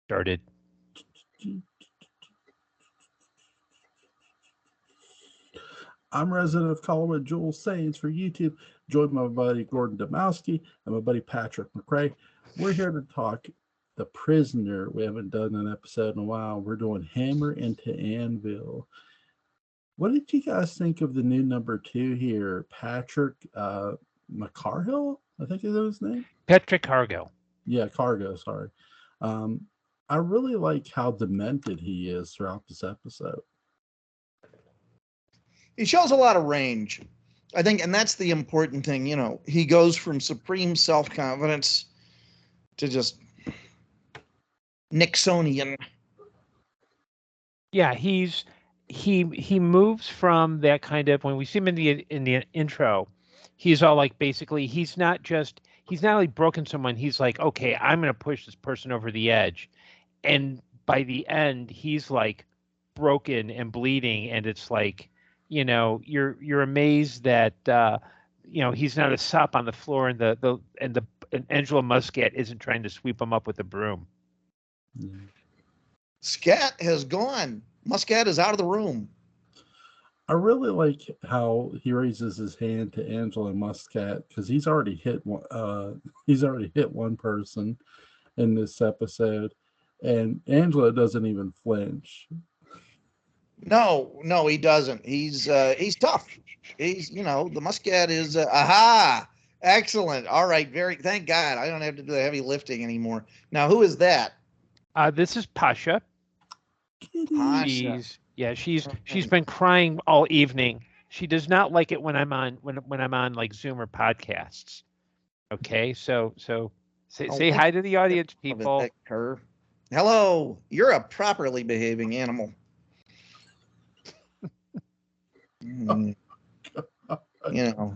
Started. I'm resident of Colorado, Joel Sains for YouTube. Joined by my buddy Gordan Dymowski and my buddy Patrick McCray. We're here to talk The Prisoner. We haven't done an episode in a while. We're doing Hammer into Anvil. What did you guys think of the new number 2 here? Patrick McCarhill, I think is his name? Patrick Cargill. Yeah, Cargo, sorry. I really like how demented he is throughout this episode. He shows a lot of range, I think, and that's the important thing. You know, he goes from supreme self-confidence to just Nixonian. Yeah, he moves from that kind of, when we see him in the intro, he's all like, basically he's not like broken someone. He's like, okay, I'm going to push this person over the edge. And by the end, he's like broken and bleeding. And it's like, you know, you're amazed that, you know, he's not a sop on the floor and Angela Muscat isn't trying to sweep him up with a broom. Scat has gone. Muscat is out of the room. I really like how he raises his hand to Angela Muscat because he's already hit one person in this episode, and Angela doesn't even flinch. No, he doesn't. He's tough. He's, you know, the Muscat is aha. Excellent. All right, thank God. I don't have to do the heavy lifting anymore. Now, who is that? This is Pasha. Pasha. She's been crying all evening. She does not like it when I'm on like Zoom or podcasts. Okay, so say hi to the audience, people. Hello, you're a properly behaving animal. You know.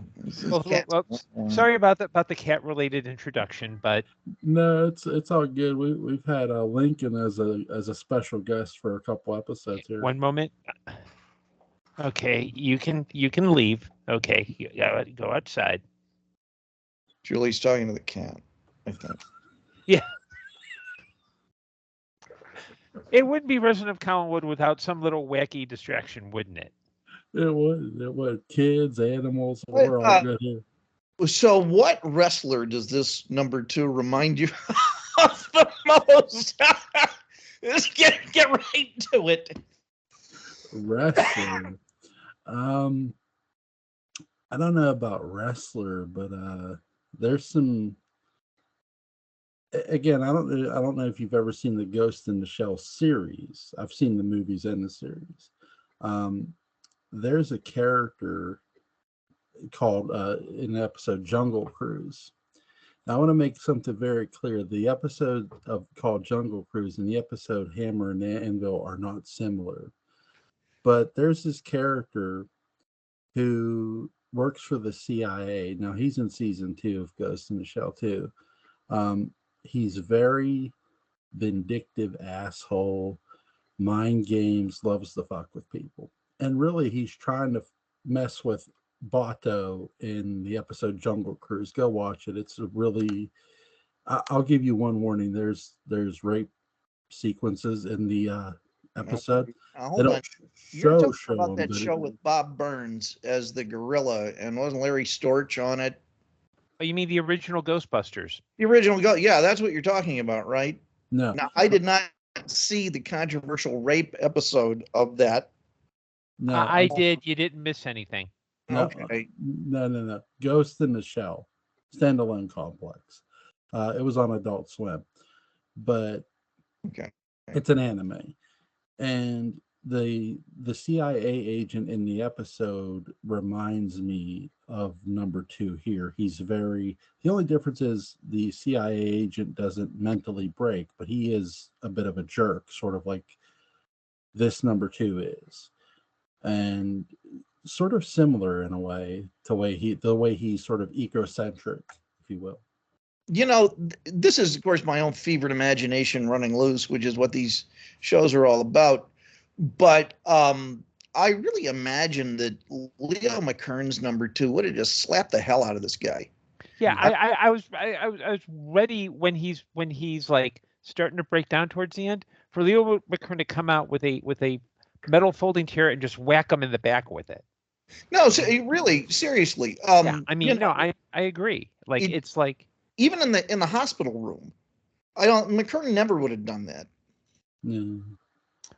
Sorry about the cat related introduction, but no, it's all good. We've had Lincoln as a special guest for a couple episodes here. One moment. Okay, you can leave. Okay, go outside. Julie's talking to the cat, I think. Yeah. It wouldn't be Resident of Collinwood without some little wacky distraction, wouldn't it? It would. Kids, animals, we're all good here. So what wrestler does this number 2 remind you of the most? Let's get right to it. Wrestler. I don't know about wrestler, but there's some. Again, I don't know if you've ever seen the Ghost in the Shell series. I've seen the movies and the series. There's a character called in the episode Jungle Cruise. Now, I want to make something very clear. The episode called Jungle Cruise and the episode Hammer and Anvil are not similar. But there's this character who works for the CIA. Now, he's in season 2 of Ghost in the Shell too. He's very vindictive asshole, mind games, loves to fuck with people. And really, he's trying to mess with Bato in the episode Jungle Cruise. Go watch it. It's a really. I'll give you one warning. There's rape sequences in the episode. Hold on. You're talking about that show with Bob Burns as the gorilla, and wasn't Larry Storch on it? Oh, you mean the original Ghostbusters? The original yeah, that's what you're talking about, right? No. Now, I did not see the controversial rape episode of that. No, I did. You didn't miss anything. No, okay. No. Ghost in the Shell, standalone complex. It was on Adult Swim, but okay, it's an anime, and the CIA agent in the episode reminds me of number 2 here. The only difference is the CIA agent doesn't mentally break, but he is a bit of a jerk, sort of like this number 2 is. And sort of similar in a way to the way he's sort of egocentric, if you will. You know, this is, of course, my own fevered imagination running loose, which is what these shows are all about. But I really imagine that Leo McKern's number 2 would have just slapped the hell out of this guy. Yeah, I was ready when he's like starting to break down towards the end, for Leo McCray to come out with a metal folding chair and just whack him in the back with it. No, so, really, seriously. Yeah, I mean, I agree. Like it's like even in the hospital room, McCray never would have done that. Yeah.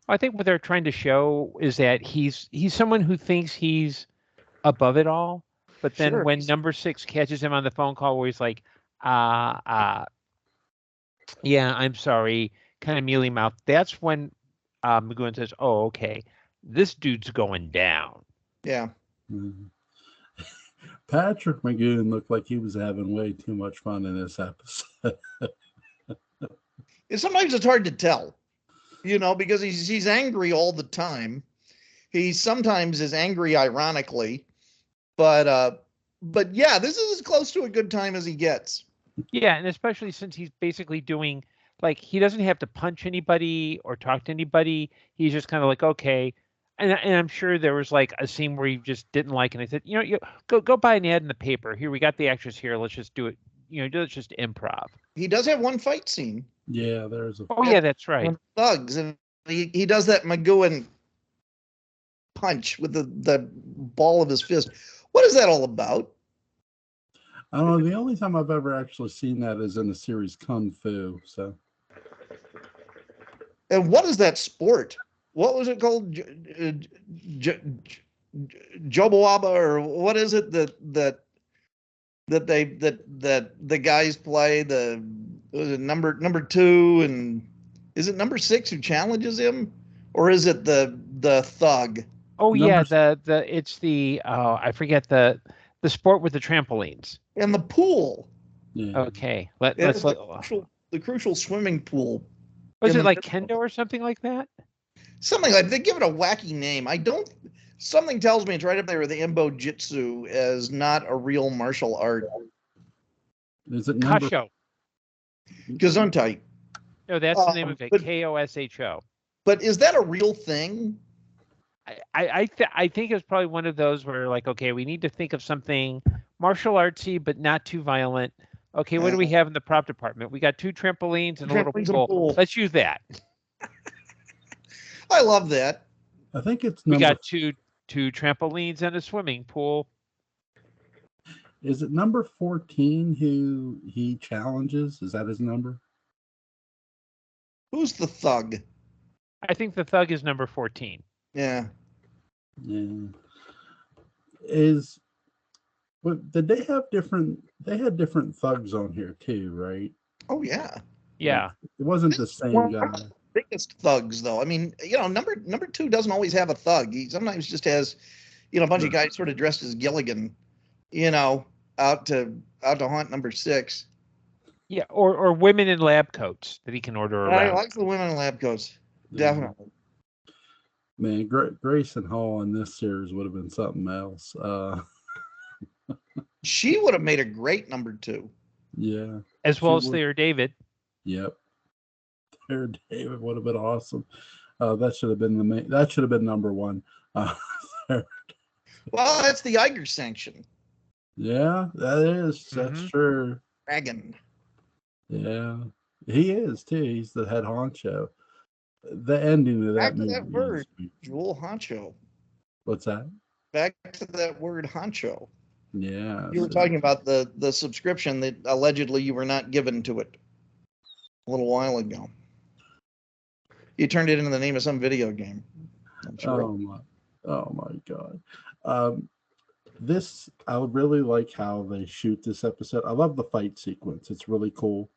I think what they're trying to show is that he's someone who thinks he's above it all, but then when number 6 catches him on the phone call where he's like, yeah, I'm sorry, kind of mealy mouth, that's when McGowan says, oh, okay, this dude's going down. Yeah. Mm-hmm. Patrick McGowan looked like he was having way too much fun in this episode. Sometimes it's hard to tell, because he's angry all the time. He sometimes is angry ironically, but yeah, this is as close to a good time as he gets. Yeah, and especially since he's basically doing, like, he doesn't have to punch anybody or talk to anybody. He's just kind of like, okay. And I'm sure there was like a scene where he just didn't like it. And I said, you go buy an ad in the paper. Here, we got the actress here. Let's just do it. Let's just improv. He does have one fight scene. Yeah, there's a. Oh yeah, that's right. Thugs, and he does that McGowan punch with the ball of his fist. What is that all about? I don't know. The only time I've ever actually seen that is in the series Kung Fu. So. And what is that sport? What was it called? Joboaba, or what is it that the guys play? Was it number 2, and is it number 6 who challenges him, or is it the thug? Oh yeah, it's the I forget the sport with the trampolines and the pool. Yeah. Okay, let's the crucial swimming pool. Was it like kendo or something like that? Something like, they give it a wacky name. Something tells me it's right up there with the Imbo Jitsu as not a real martial art. Is it Kasho? Gesundheit. No, that's the name of it. Kosho. But is that a real thing? I think it's probably one of those where, like, okay, we need to think of something martial artsy but not too violent. Okay, what do we have in the prop department? We got 2 trampolines and a little pool. Let's use that. I love that. I think we got two trampolines and a swimming pool. Is it number 14 who he challenges? Is that his number? Who's the thug? I think the thug is number 14. Yeah. Yeah. Did they have different thugs on here too, right? Oh yeah. Yeah. It wasn't the same guy. Biggest thugs though. I mean, number 2 doesn't always have a thug. He sometimes just has, a bunch of guys sort of dressed as Gilligan, out to haunt number 6. Yeah, or women in lab coats that he can order around. I like the women in lab coats. Definitely. Man, Grayson Hall in this series would have been something else. She would have made a great number 2. Yeah. As well as Thayer David. Yep. Thayer David would have been awesome. That should have been number 1. Well, that's the Iger sanction. Yeah, that is. That's true. Dragon. Yeah. He is too. He's the head honcho. The ending of that movie. Back to that word, Jewel honcho. What's that? Back to that word honcho. Yeah. You were talking about the subscription that allegedly you were not given to it a little while ago. You turned it into the name of some video game. Oh my God. I really like how they shoot this episode. I love the fight sequence. It's really cool.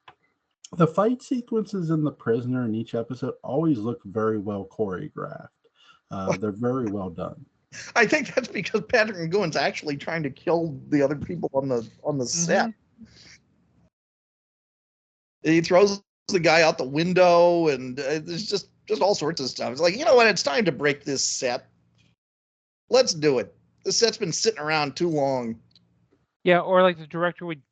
The fight sequences in The Prisoner in each episode always look very well choreographed. They're very well done. I think that's because Patrick McGowan's actually trying to kill the other people on the set. He throws the guy out the window, and there's just all sorts of stuff. It's like, you know what? It's time to break this set. Let's do it. This set's been sitting around too long. Yeah, or like the director would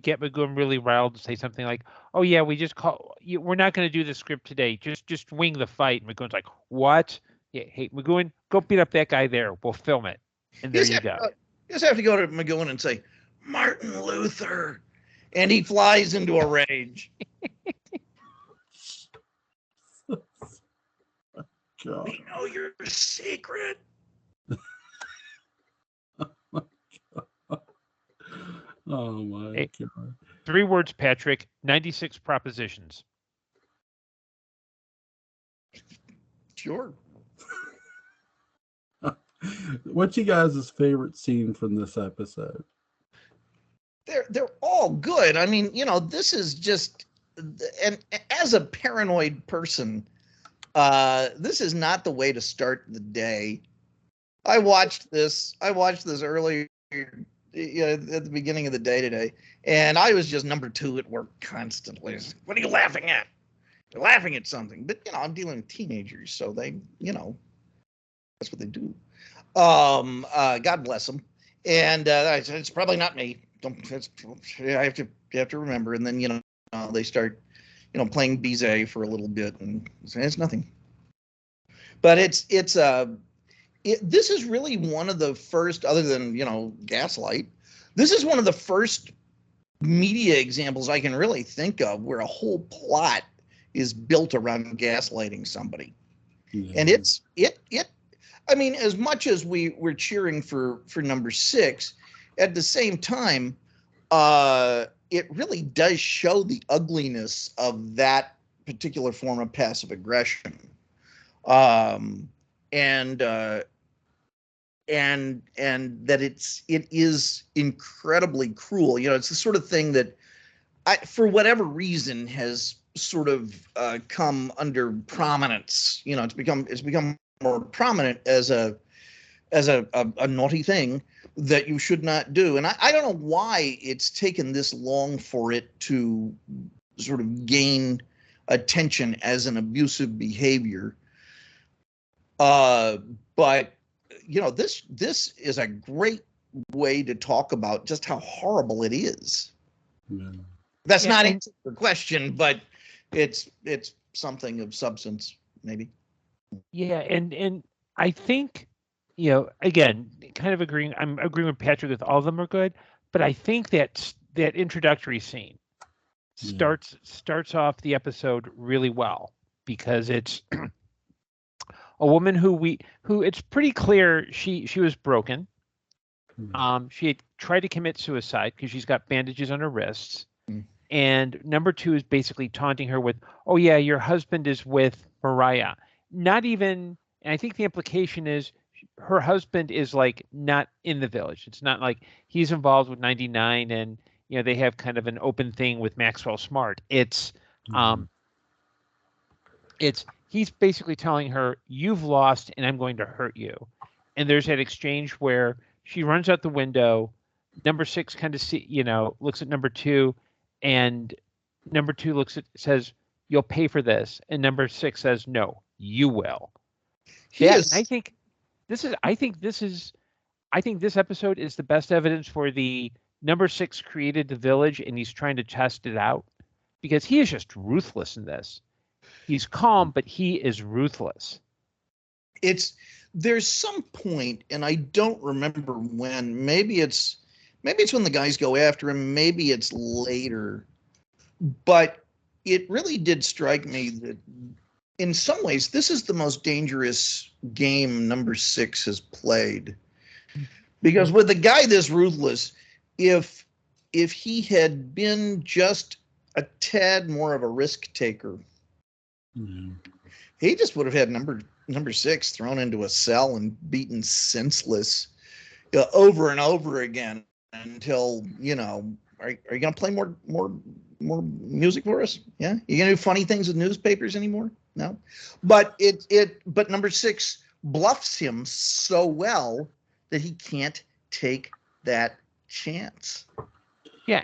get McGowan really riled to say something like, "Oh yeah, we're not going to do the script today. Just wing the fight." And McGowan's like, "What? Yeah, hey McGowan, go beat up that guy there. We'll film it." And there you go. You just have to go to McGowan and say, "Martin Luther," and he flies into a rage. God. We know your secret. Oh my Hey. God. 3 words, Patrick. 96 propositions. Sure. What's you guys' favorite scene from this episode? They're all good. I mean, this is just, and as a paranoid person, this is not the way to start the day. I watched this earlier, at the beginning of the day today, and I was just number 2 at work constantly. What are you laughing at? You're laughing at something. But I'm dealing with teenagers, so they, that's what they do. God bless them. And it's probably not me. I have to remember. And then they start playing Bizet for a little bit, and it's nothing. But this is really one of the first, other than Gaslight, this is one of the first media examples I can really think of where a whole plot is built around gaslighting somebody. Yeah. And it I mean, as much as we're cheering for number 6, at the same time, it really does show the ugliness of that particular form of passive aggression, and that it is incredibly cruel. It's the sort of thing that for whatever reason has sort of come under prominence. It's become more prominent as a naughty thing that you should not do. And I don't know why it's taken this long for it to sort of gain attention as an abusive behavior. But this is a great way to talk about just how horrible it is. Yeah. That's not answering the question, but it's something of substance, maybe. Yeah, and I think, again, kind of agreeing. I'm agreeing with Patrick with all of them are good, but I think that introductory scene starts off the episode really well, because it's a woman who it's pretty clear she was broken. She had tried to commit suicide because she's got bandages on her wrists. And number 2 is basically taunting her with, "Oh yeah, your husband is with Mariah." Not even, and I think the implication is her husband is like not in the village. It's not like he's involved with 99 and they have kind of an open thing with Maxwell Smart. It's he's basically telling her, "You've lost and I'm going to hurt you." And there's that exchange where she runs out the window. Number 6 kind of looks at number 2, and number 2 says, "You'll pay for this." And number 6 says, "No, you will." I think this episode is the best evidence for the number 6 created the village and he's trying to test it out, because he is just ruthless in this. He's calm, but he is ruthless. There's some point, and I don't remember when. Maybe it's when the guys go after him. Maybe it's later, but it really did strike me that in some ways this is the most dangerous game number 6 has played, because with a guy this ruthless, if he had been just a tad more of a risk taker, he just would have had number 6 thrown into a cell and beaten senseless over and over again until, are you going to play more music for us? Yeah. You going to do funny things with newspapers anymore? No. But but number 6 bluffs him so well that he can't take that chance. Yeah,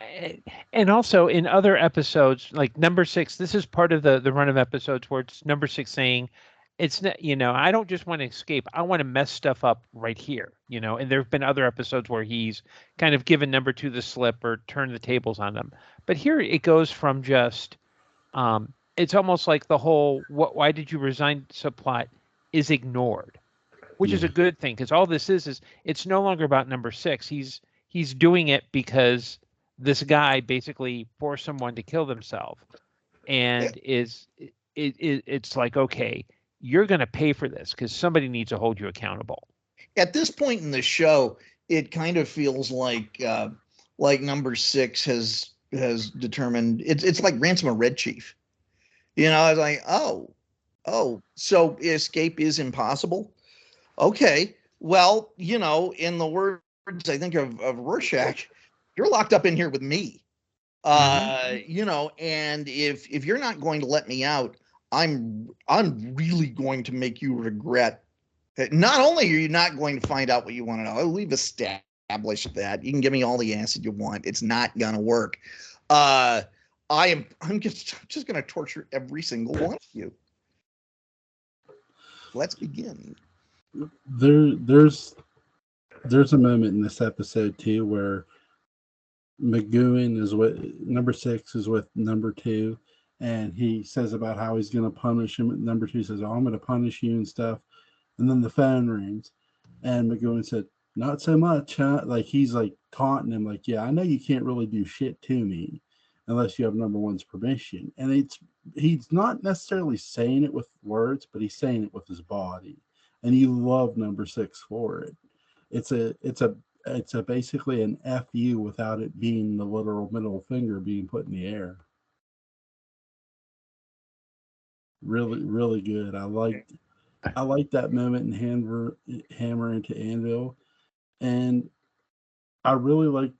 and also in other episodes, like number 6, this is part of the run of episodes where it's number 6 saying, "It's not, I don't just want to escape. I want to mess stuff up right here." And there have been other episodes where he's kind of given number 2 the slip or turned the tables on them. But here it goes from just, it's almost like the whole "why did you resign" subplot is ignored, which is a good thing, because all this is it's no longer about number 6. He's doing it because this guy basically forced someone to kill themselves, and it's like, okay, you're going to pay for this because somebody needs to hold you accountable. At this point in the show, it kind of feels like number 6 has determined it's like Ransom of Red Chief. It's like, oh, so escape is impossible. Okay, well, in the words I think of Rorschach, you're locked up in here with me. And if you're not going to let me out, I'm really going to make you regret. Not only are you not going to find out what you want to know, we've established that. You can give me all the acid you want. It's not going to work. I'm just going to torture every single one of you. Let's begin. There's a moment in this episode too where McGowan is with number 6 is with number 2, and he says about how he's going to punish him. Number 2 says, "Oh, I'm going to punish you and stuff." And then the phone rings, and McGowan said, "Not so much, huh?" Like he's like taunting him, like, "Yeah, I know you can't really do shit to me unless you have number 1's permission." And he's not necessarily saying it with words, but he's saying it with his body, and you love number 6 for it. It's a basically an FU without it being the literal middle finger being put in the air. Really, really good. I like that moment in Hammer into Anvil, and I really like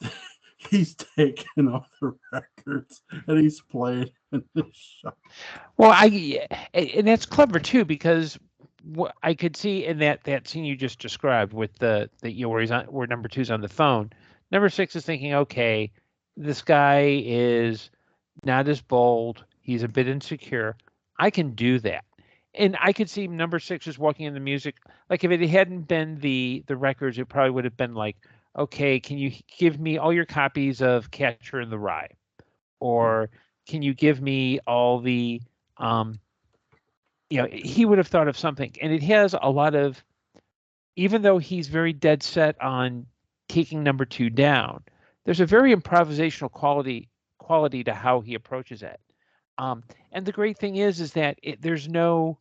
he's taking off the records and he's playing in the shop. Well, and that's clever too, because what I could see in that scene you just described with where number 2's on the phone, number 6 is thinking, okay, this guy is not as bold. He's a bit insecure. I can do that. And I could see number 6 is walking in the music. Like if it hadn't been the records, it probably would have been like, okay, can you give me all your copies of Catcher in the Rye? Or can you give me all the he would have thought of something. And it has a lot of, even though he's very dead set on taking number 2 down, there's a very improvisational quality to how he approaches it. And the great thing is that there's no,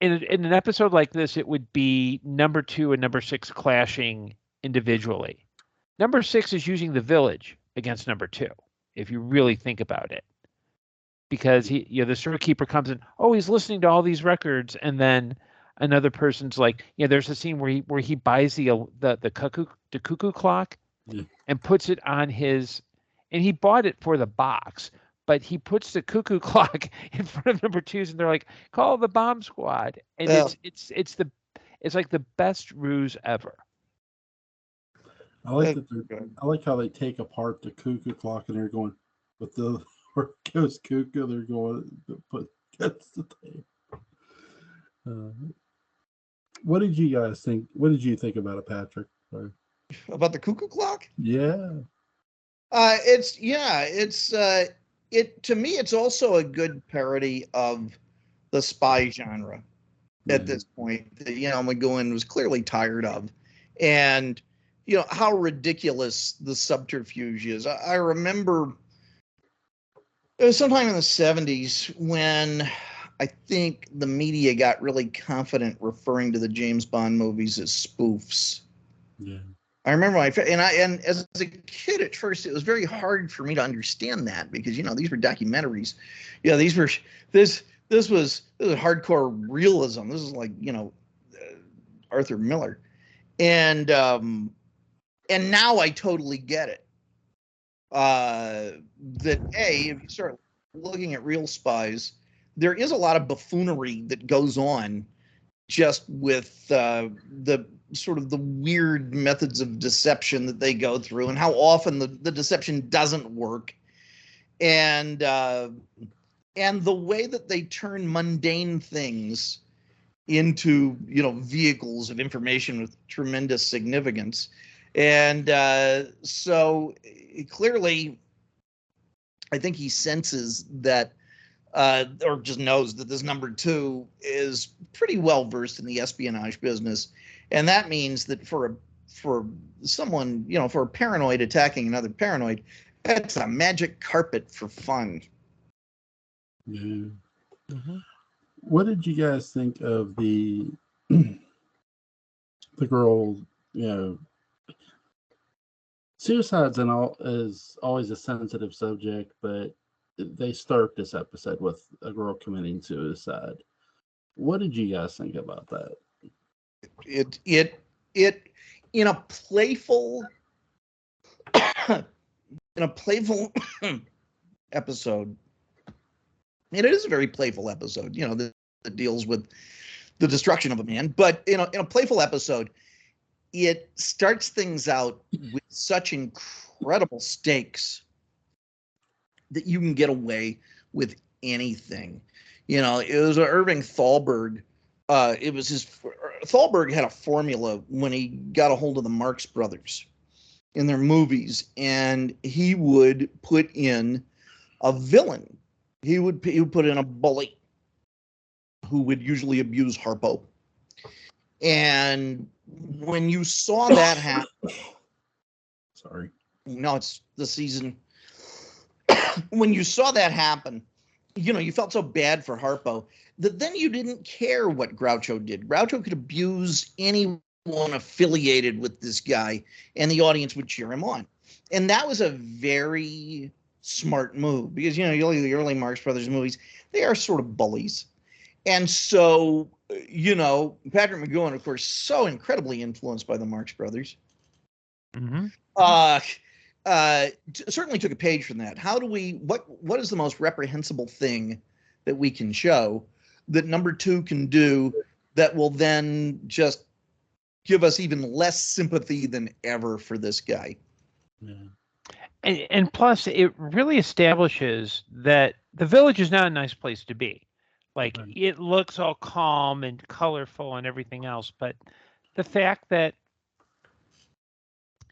in an episode like this, it would be number 2 and number 6 clashing individually. Number 6 is using the village against number 2, if you really think about it. Because the storekeeper comes in, oh, he's listening to all these records, and then another person's like, there's a scene where he buys the cuckoo clock and puts it on his, and he bought it for the box, but he puts the cuckoo clock in front of number 2's, and they're like, call the bomb squad, and it's like the best ruse ever. I like how they take apart the cuckoo clock and they're going with the where it goes cuckoo. They're going to put against the tape. What did you guys think? What did you think about it, Patrick? Sorry. About the cuckoo clock? Yeah. To me, it's also a good parody of the spy genre at this point that McGowan was clearly tired of, and how ridiculous the subterfuge is. I remember it was sometime in the 70s when I think the media got really confident referring to the James Bond movies as spoofs. Yeah. I remember and as a kid at first, it was very hard for me to understand that because these were documentaries. This was hardcore realism. This is like Arthur Miller, and now I totally get it. That if you start looking at real spies, there is a lot of buffoonery that goes on just with the sort of the weird methods of deception that they go through and how often the deception doesn't work. And the way that they turn mundane things into, vehicles of information with tremendous significance. And so clearly, I think he senses that, or just knows that this number 2 is pretty well versed in the espionage business. And that means that for someone, for a paranoid attacking another paranoid, that's a magic carpet for fun. Yeah. Mm-hmm. What did you guys think of the the girl? You know, suicide's and all is always a sensitive subject, but they start this episode with a girl committing suicide. What did you guys think about that? It in a playful in a playful episode. It is a very playful episode, that deals with the destruction of a man. But in a playful episode, it starts things out with such incredible stakes that you can get away with anything. It was Irving Thalberg. Thalberg had a formula when he got a hold of the Marx Brothers in their movies, and he would put in a villain. He would put in a bully who would usually abuse Harpo. And when you saw that happen, Sorry. no, it's the season. When you saw that happen, you felt so bad for Harpo that then you didn't care what Groucho did. Groucho could abuse anyone affiliated with this guy, and the audience would cheer him on. And that was a very smart move because, the early Marx Brothers movies, they are sort of bullies. And so, Patrick McGowan, of course, so incredibly influenced by the Marx Brothers. Mm-hmm. Certainly took a page from that. How do we, what is the most reprehensible thing that we can show that number two can do that will then just give us even less sympathy than ever for this guy? Yeah. And plus, it really establishes that the village is not a nice place to be. Like, Right. it looks all calm and colorful and everything else, but the fact that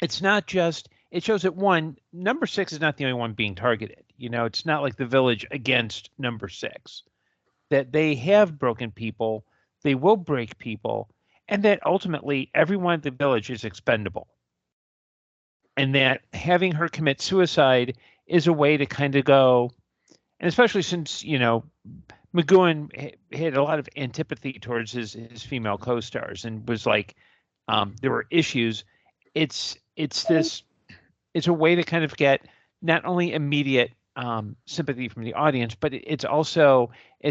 it's not just, it shows that number 6 is not the only one being targeted. It's not like the village against number 6. That they have broken people, they will break people, and that ultimately everyone at the village is expendable. And that having her commit suicide is a way to kind of go, and especially since, McGowan had a lot of antipathy towards his female co-stars and was like, there were issues. It's a way to kind of get not only immediate sympathy from the audience, but it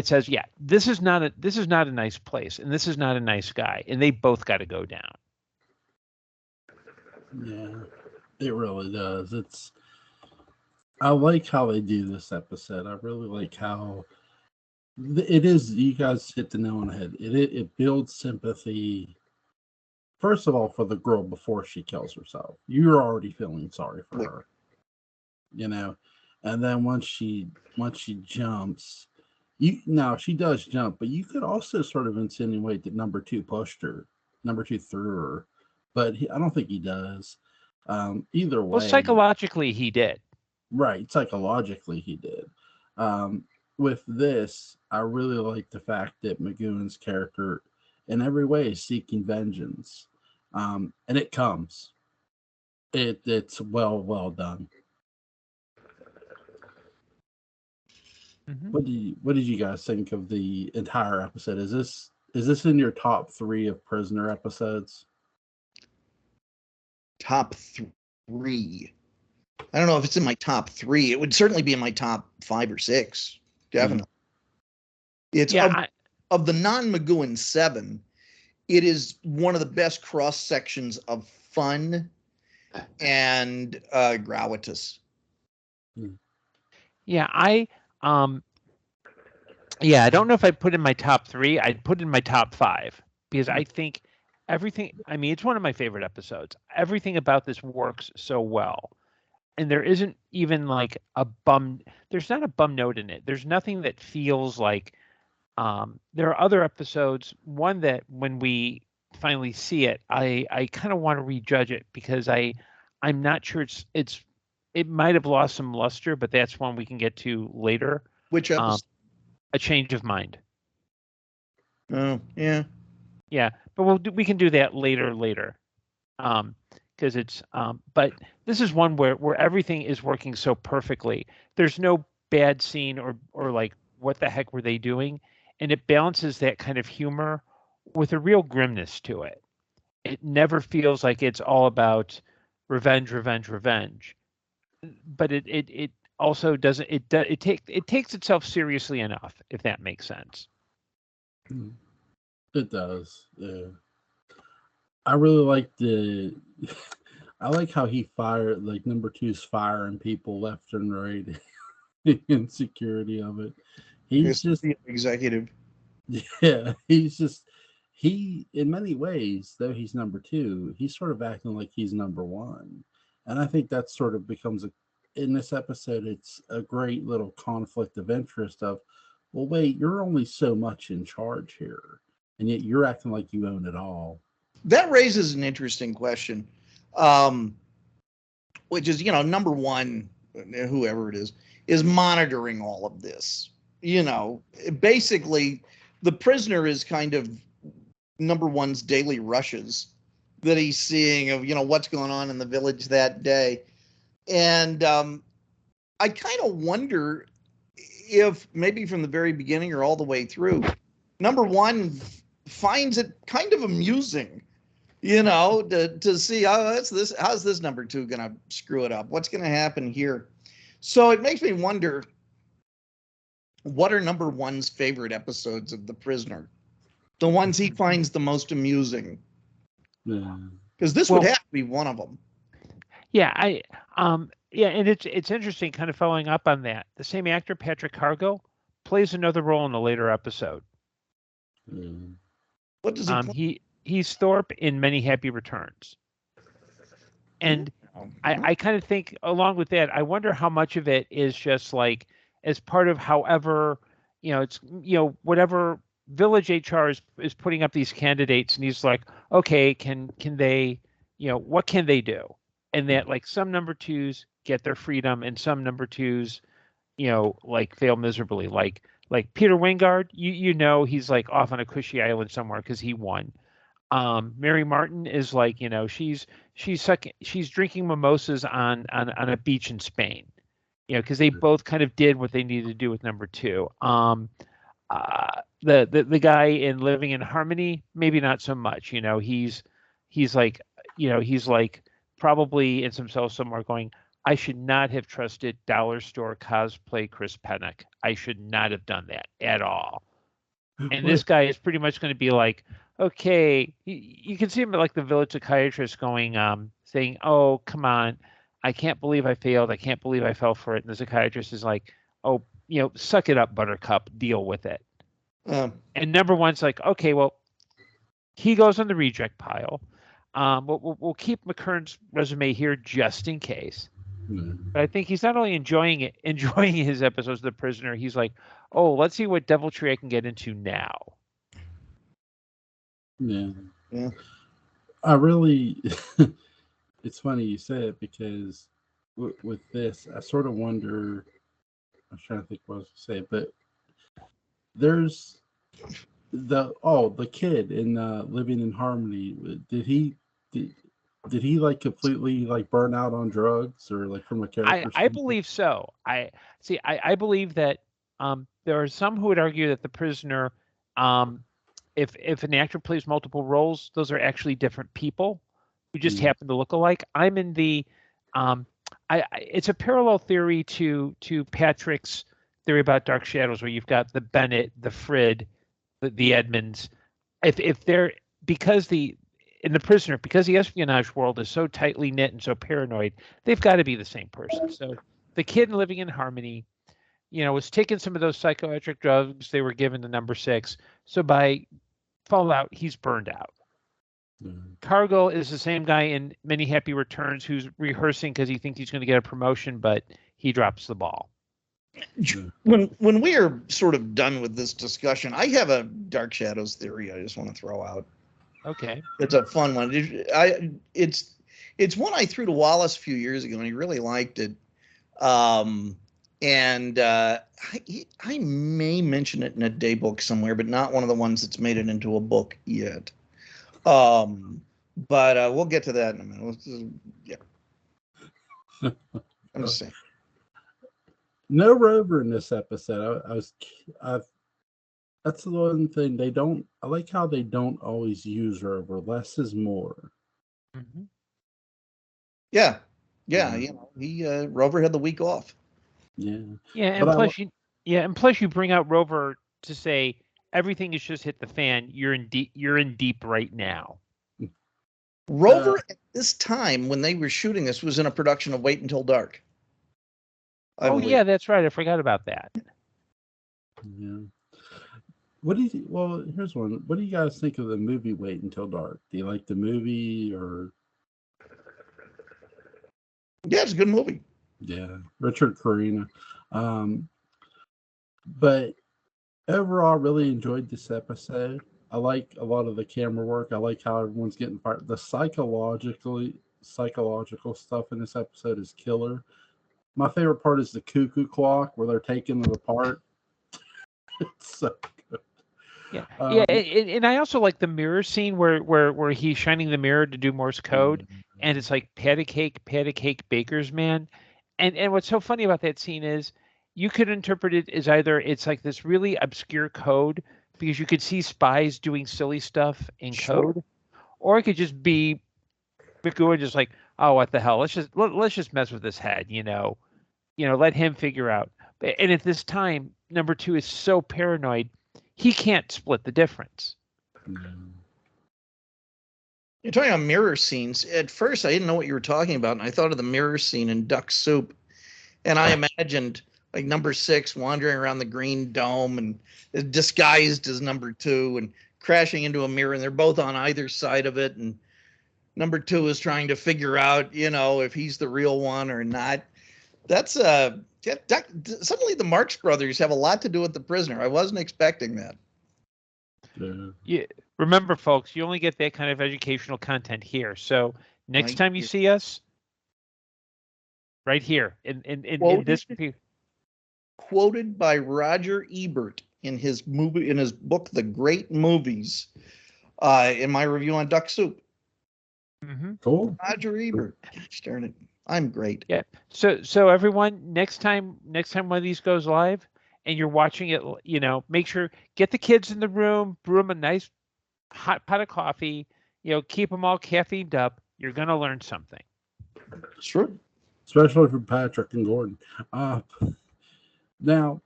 says, yeah, this is not a nice place, and this is not a nice guy, and they both got to go down. Yeah, it really does. I like how they do this episode. I really like how it is. You guys hit the nail on the head. It builds sympathy. First of all, for the girl before she kills herself, you're already feeling sorry for her, and then once she jumps, she does jump, but you could also sort of insinuate that number two threw her, but I don't think he does. Either way, Well, psychologically, he did. Right, psychologically he did. With this, I really like the fact that McGowan's character, in every way, is seeking vengeance, and it comes. It's well done. Mm-hmm. What did you guys think of the entire episode? Is this in your top 3 of Prisoner episodes? Top 3. I don't know if it's in my top 3. It would certainly be in my top 5 or 6. Definitely. It's of the non-McGowan 7. It is one of the best cross sections of fun and gratuitous. Yeah, I don't know if I put in my top 3. I'd put in my top 5 because I think everything. I mean, it's one of my favorite episodes. Everything about this works so well. And there isn't even like there's not a bum note in it. There's nothing that feels like, there are other episodes, one that when we finally see it, I kind of want to rejudge it because I'm not sure it might have lost some luster, but that's one we can get to later. Which episode? A Change of Mind. Oh, yeah. Yeah, but we can do that later. Because it's but this is one where everything is working so perfectly. There's no bad scene or like what the heck were they doing, and it balances that kind of humor with a real grimness to it. It never feels like it's all about revenge, revenge, revenge, but it also doesn't it takes itself seriously enough, if that makes sense. It does. Yeah. I really like I like how he fired, like number two's firing people left and right. The insecurity of it. He's just the executive. Yeah, he in many ways, though he's number two, he's sort of acting like he's number one. And I think that sort of becomes in this episode, it's a great little conflict of interest of, well, wait, you're only so much in charge here, and yet you're acting like you own it all. That raises an interesting question, which is, number one, whoever it is monitoring all of this. Basically, the prisoner is kind of number one's daily rushes that he's seeing of, what's going on in the village that day. And I kind of wonder if maybe from the very beginning or all the way through, number one finds it kind of amusing, to see how's this number two going to screw it up? What's going to happen here? So it makes me wonder, what are number one's favorite episodes of The Prisoner? The ones he finds the most amusing. Because this would have to be one of them. Yeah, and it's interesting, kind of following up on that. The same actor, Patrick Cargill, plays another role in a later episode. What does he play? He's Thorpe in Many Happy Returns. And I kind of think, along with that, I wonder how much of it is just like as part of however, it's, whatever village HR is putting up these candidates, and he's like, okay, can they, what can they do? And that, like, some number twos get their freedom and some number twos, like, fail miserably. Like Peter Wingard, he's like off on a cushy island somewhere because he won. Mary Martin is like, she's drinking mimosas on a beach in Spain, because they both kind of did what they needed to do with number two. The guy in Living in Harmony, maybe not so much. He's like, he's like probably in himself somewhere going, I should not have trusted dollar store cosplay Chris Pennock. I should not have done that at all. And this guy is pretty much going to be like, okay, you can see him like the village psychiatrist going, saying, oh, come on, I can't believe I failed. I can't believe I fell for it. And the psychiatrist is like, oh, suck it up, Buttercup, deal with it. And number one's like, okay, well, he goes on the reject pile. We'll keep McKern's resume here just in case. But I think he's not only enjoying his episodes of The Prisoner, he's like, oh, let's see what deviltry I can get into now. Yeah. I really, it's funny you say it, because with this, I sort of wonder, I'm trying to think what I was going to say, but there's the kid in Living in Harmony. Did he like completely like burn out on drugs, or like from a character? I believe so. I believe that there are some who would argue that The Prisoner, if an actor plays multiple roles, those are actually different people who just happen to look alike. I'm in the it's a parallel theory to Patrick's theory about Dark Shadows, where you've got the Bennett, the Frid, the Edmonds. If they're, in The Prisoner, because the espionage world is so tightly knit and so paranoid, they've got to be the same person. So the kid in Living in Harmony, was taking some of those psychoactive drugs they were given to number 6. So by fallout, he's burned out. Cargill is the same guy in Many Happy Returns, who's rehearsing because he thinks he's going to get a promotion, but he drops the ball. When we are sort of done with this discussion, I have a Dark Shadows theory I just want to throw out. Okay. It's a fun one. It's one I threw to Wallace a few years ago, and he really liked it. And I may mention it in a day book somewhere, but not one of the ones that's made it into a book yet. But we'll get to that in a minute. Yeah. I'm just saying. No Rover in this episode. I that's the one thing they don't. I like how they don't always use Rover. Less is more. Mm-hmm. Yeah, you know, he Rover had the week off. Yeah, Yeah, but and plus you bring out Rover to say everything has just hit the fan. You're in deep. You're in deep right now. Rover at this time when they were shooting this was in a production of Wait Until Dark. I believe. Yeah, that's right. I forgot about that. Yeah. What do you? Well, here's one. What do you guys think of the movie Wait Until Dark? Do you like the movie or? Yeah, it's a good movie. Yeah, Richard Carina. But overall, I really enjoyed this episode. I like a lot of the camera work. I like how everyone's getting fired. The psychological stuff in this episode is killer. My favorite part is the cuckoo clock where they're taking it apart. It's so good. Yeah, Um, and I also like the mirror scene where he's shining the mirror to do Morse code, and it's like pat a cake, baker's man, and what's so funny about that scene is you could interpret it as either it's like this really obscure code because you could see spies doing silly stuff in Sure. code, or it could just be McGowan just like, oh, what the hell? Let's just mess with this head, let him figure out. And at this time, number two is so paranoid, he can't split the difference. You're talking about mirror scenes. At first, I didn't know what you were talking about, and I thought of the mirror scene in Duck Soup, and I imagined like number 6 wandering around the green dome and disguised as number 2 and crashing into a mirror, and they're both on either side of it, and number 2 is trying to figure out, if he's the real one or not. That's suddenly the Marx Brothers have a lot to do with The Prisoner. I wasn't expecting that. Yeah. Remember, folks, you only get that kind of educational content here. So next time you see us, right here in this, quoted by Roger Ebert in his book The Great Movies, in my review on Duck Soup. Mm-hmm. Cool. Roger Ebert. Gosh darn it. I'm great. Yeah. So everyone, next time one of these goes live and you're watching it, make sure get the kids in the room, brew them a nice hot pot of coffee, keep them all caffeined up. You're going to learn something. Sure. Especially for Patrick and Gordon. Now,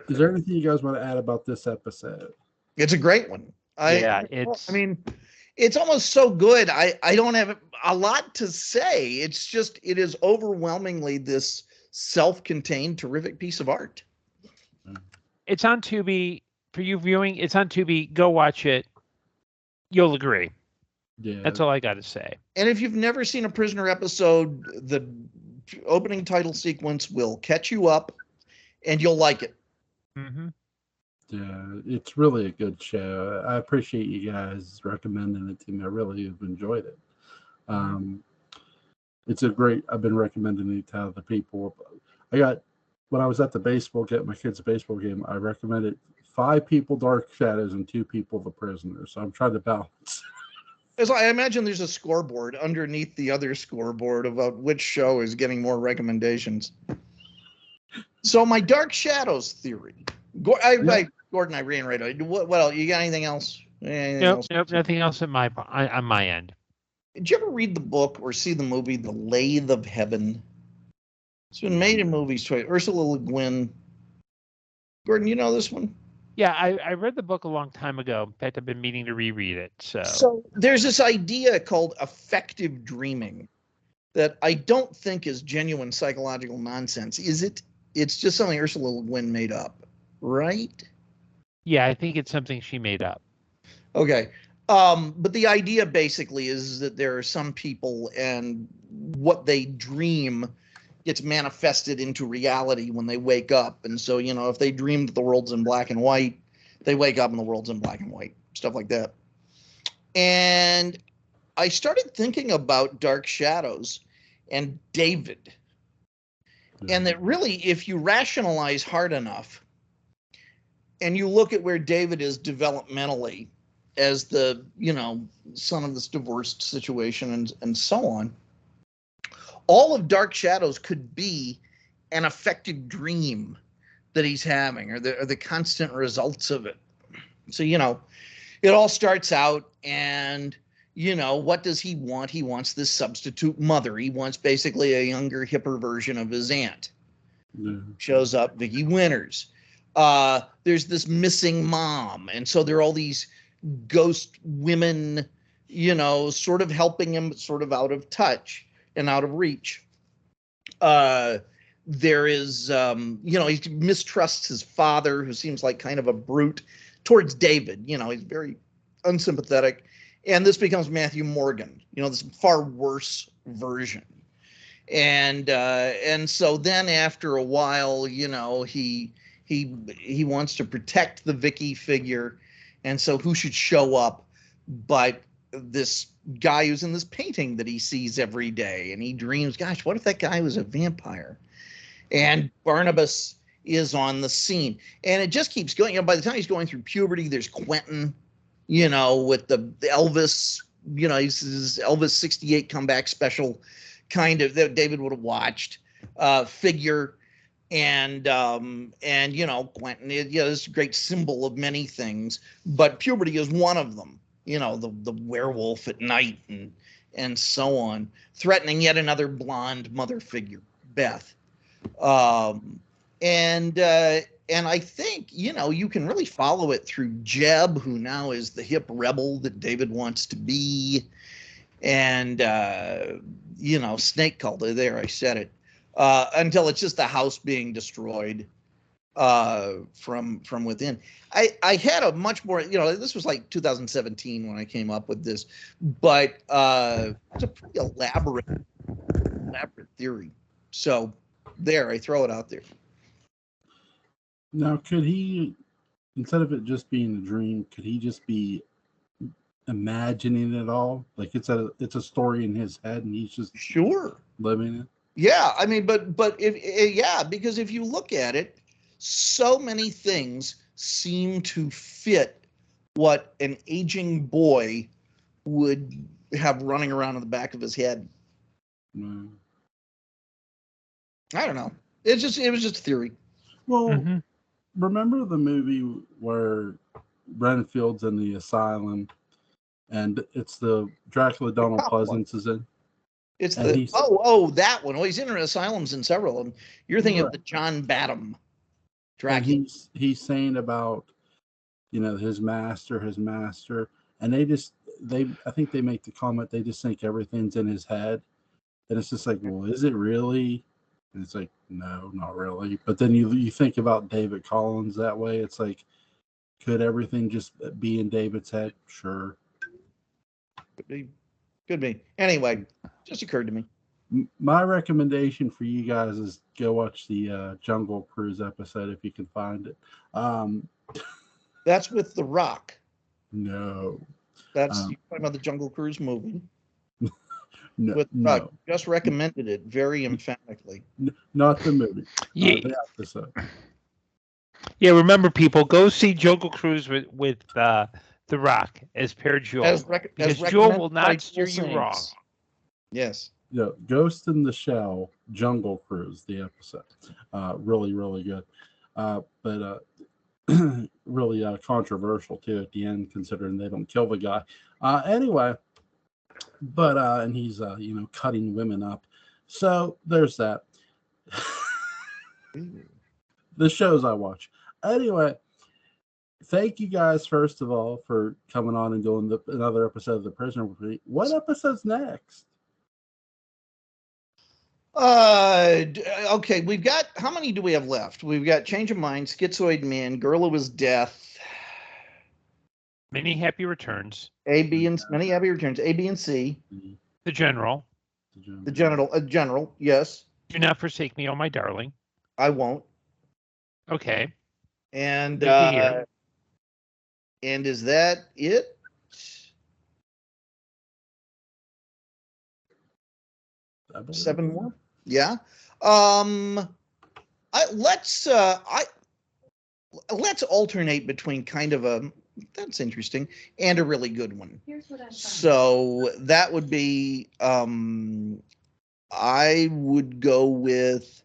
is there anything you guys want to add about this episode? It's a great one. It's almost so good. I don't have a lot to say. It's just, it is overwhelmingly this self-contained, terrific piece of art. It's on Tubi. For you viewing, it's on Tubi. Go watch it. You'll agree. Yeah. That's all I got to say. And if you've never seen a Prisoner episode, the opening title sequence will catch you up and you'll like it. Mm-hmm. Yeah, it's really a good show. I appreciate you guys recommending it to me. I really have enjoyed it. I've been recommending it to other people. When I was at the my kids' baseball game, I recommended 5 people Dark Shadows and 2 people The Prisoner. So I'm trying to balance. As I imagine there's a scoreboard underneath the other scoreboard about which show is getting more recommendations. So my Dark Shadows theory. Gordon, I reiterated. What else? You got anything else? Nope, nothing else on my end. Did you ever read the book or see the movie The Lathe of Heaven? It's been made in movies twice. Ursula Le Guin. Gordon, you know this one? Yeah, I read the book a long time ago. In fact, I've been meaning to reread it. So there's this idea called affective dreaming that I don't think is genuine psychological nonsense. Is it? It's just something Ursula Le Guin made up, right? Yeah, I think it's something she made up. Okay. But the idea basically is that there are some people and what they dream gets manifested into reality when they wake up. And so, if they dream that the world's in black and white, they wake up and the world's in black and white, stuff like that. And I started thinking about Dark Shadows and David. And that really, if you rationalize hard enough and you look at where David is developmentally as the, son of this divorced situation and so on, all of Dark Shadows could be an affected dream that he's having, or the constant results of it. So, it all starts out, and, what does he want? He wants this substitute mother. He wants basically a younger, hipper version of his aunt. Yeah. Shows up Vicki Winters. There's this missing mom. And so there are all these ghost women, sort of helping him, sort of out of touch and out of reach. There is, he mistrusts his father, who seems like kind of a brute towards David. He's very unsympathetic. And this becomes Matthew Morgan, this far worse version. And so then after a while, he wants to protect the Vicky figure. And so who should show up but this guy who's in this painting that he sees every day, and he dreams, gosh, what if that guy was a vampire? And Barnabas is on the scene, and it just keeps going. By the time he's going through puberty, there's Quentin, with the Elvis, he's his Elvis 68 comeback special, kind of, that David would have watched, figure. And Quentin, is a great symbol of many things, but puberty is one of them. The werewolf at night and so on, threatening yet another blonde mother figure, Beth. And I think, you can really follow it through Jeb, who now is the hip rebel that David wants to be. And, Snake Cult, there, I said it, until it's just the house being destroyed from within. I had a much more, this was like 2017 when I came up with this, but it's a pretty elaborate theory. So there, I throw it out there. Now, could he, instead of it just being a dream, could he just be imagining it all? Like it's a story in his head, and he's just living it. Yeah, I mean, but because if you look at it, so many things seem to fit what an aging boy would have running around in the back of his head. Mm. I don't know. It was just a theory. Well, remember the movie where Renfield's in the asylum, and it's the Dracula Donald Pleasance is in? It's and that one. Well, he's in asylums in several of them. You're thinking of the John Badham Dracula. He's saying about, his master, and I think they make the comment, they just think everything's in his head, and it's just like, well, is it really? And it's like, no, not really. But then you think about David Collins that way. It's like, could everything just be in David's head? Sure. Could be. Anyway, just occurred to me. My recommendation for you guys is go watch the Jungle Cruise episode if you can find it. That's with The Rock. No. That's you're talking about the Jungle Cruise movie. No, with Rock. Just recommended it very emphatically. Not the movie. Yeah. The episode. Yeah, remember, people, go see Jungle Cruise with The Rock as Per Jewel. Because Jewel will not steer you wrong. Yes. Yeah, Ghost in the Shell, Jungle Cruise, the episode. Really, really good. But really controversial, too, at the end, considering they don't kill the guy. Anyway, but, and he's, cutting women up. So there's that. The shows I watch. Anyway, thank you guys, first of all, for coming on and doing another episode of The Prisoner with me. What episode's next? Okay, we've got, how many do we have left? We've got Change of Mind, Schizoid Man, Girl Who Was Death, Many Happy Returns, Many Happy Returns, A, B, and C. The General. The General, yes. Do Not Forsake Me, Oh My Darling. I won't. Okay. And is that it? Seven more? Yeah. Let's alternate between kind of a, that's interesting, and a really good one. Here's what I found. So that would be, I would go with,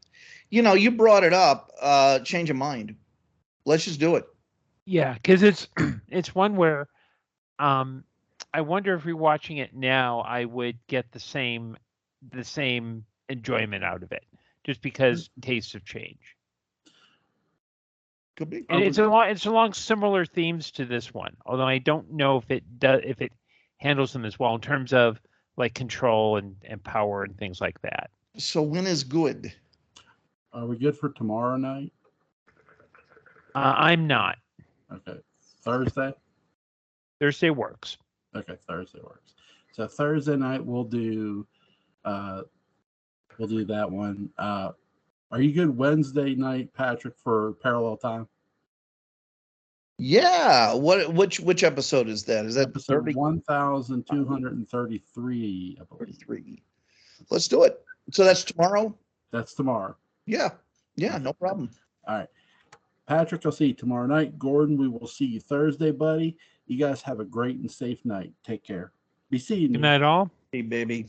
you brought it up. Change of mind. Let's just do it. Yeah, because it's one where I wonder if rewatching it now, I would get the same enjoyment out of it, just because tastes have changed. Could be. And it's along similar themes to this one, although I don't know if it handles them as well in terms of like control and power and things like that. So when is good? Are we good for tomorrow night? I'm not. Okay. Thursday? Thursday works. Okay, Thursday works. So Thursday night we'll do that one. Are you good Wednesday night, Patrick, for Parallel Time? Yeah. Which episode is that? Is that Episode 30? 1233, I believe. 33. Let's do it. So that's tomorrow? That's tomorrow. Yeah. Yeah, no problem. All right. Patrick, I'll see you tomorrow night. Gordon, we will see you Thursday, buddy. You guys have a great and safe night. Take care. Be seeing you. Good night, all. Hey, baby.